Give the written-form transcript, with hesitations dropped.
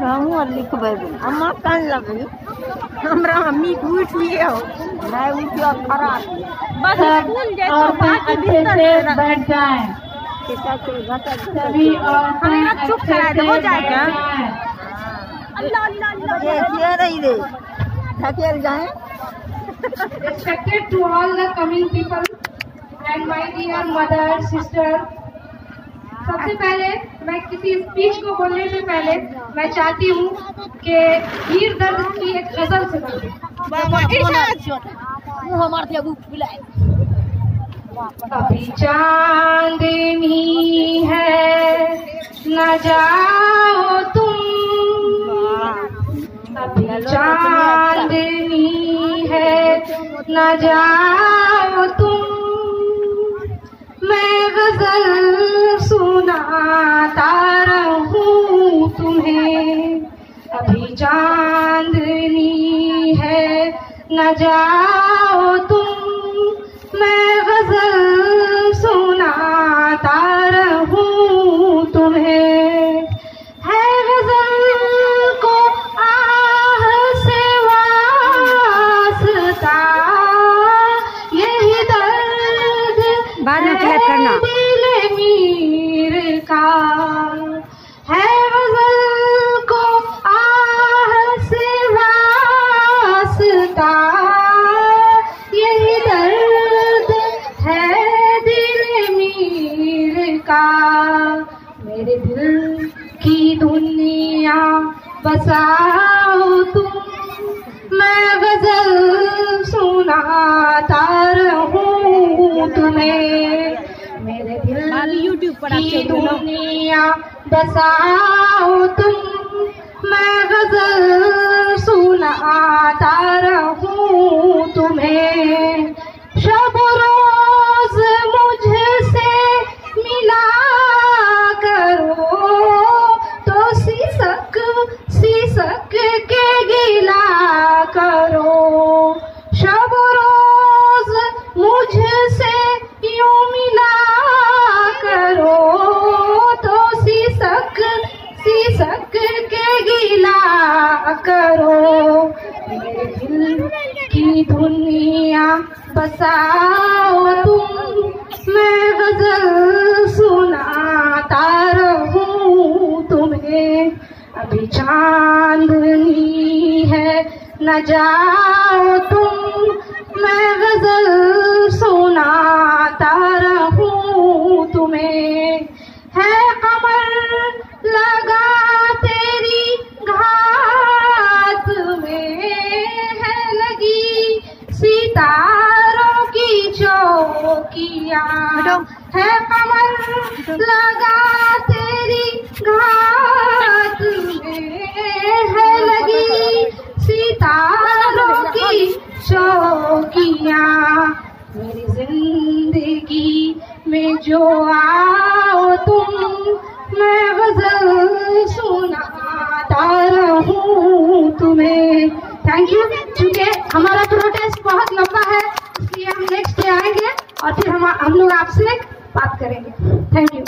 हमहूँ लिखबै अम्मा कान लगे हमरा मम्मी उठ लिए हो नहीं उठियो खराब बस स्कूल जाए तो अच्छे से बैठ जाए सभी और चुप करा दे हो जाएगा। अल्लाह अल्लाह अल्लाह ये रही दे थकेल जाए। Respected to all the coming people and my dear mother sister, सबसे पहले मैं किसी स्पीच को बोलने से पहले मैं चाहती हूँ कि वीर दर्द की एक गजल सुनाऊं। अभी चांदनी है न जाओ तुम, अभी चांदनी है न जाओ तुम, मैं गजल सुनाता रहूं तुम्हें। अभी चांदनी है न जाओ तुम, मैं गजल सुनाता रहूं तुम्हें। है गजल को आह से वास्ता, यही दर्द बाद में क्लियर करना दिल मीर का। है गजल को आह से वास्ता, यही दर्द है दिल मीर का। मेरे दिल की दुनिया बसाओ तुम, मैं गजल सुनाता रहूं तुम्हें। मेरे दिल की दुनिया बसाओ तुम, मैं गजल सुनाता रहूं तुम्हें। शब रोज मुझसे मिला करो तो सीसक सीसक के गिला करो। शब रोज मुझसे यूं मिला करो तो सीसक सीसक के गिला करो। मेरे दिल की दुनिया बसाओ तुम, मैं गजल सुनाता रहूं तुम्हें। अभी चांदनी है न जाओ तुम, मैं गजल सुनाता रहूं तुम्हें। है कमर लगा तेरी घात में, है लगी सितारों की चौकियां। है कमर लगा तेरी घात में, है लगी सितारों की चौकियां। मेरी जिंदगी में जो आओ तुम, मैं गजल सुनाता रहूं तुम्हें। Thank you. चूंकि हमारा प्रोटेस्ट बहुत लंबा है इसलिए हम नेक्स्ट डे आएंगे और फिर हम लोग आपसे बात करेंगे। Thank you.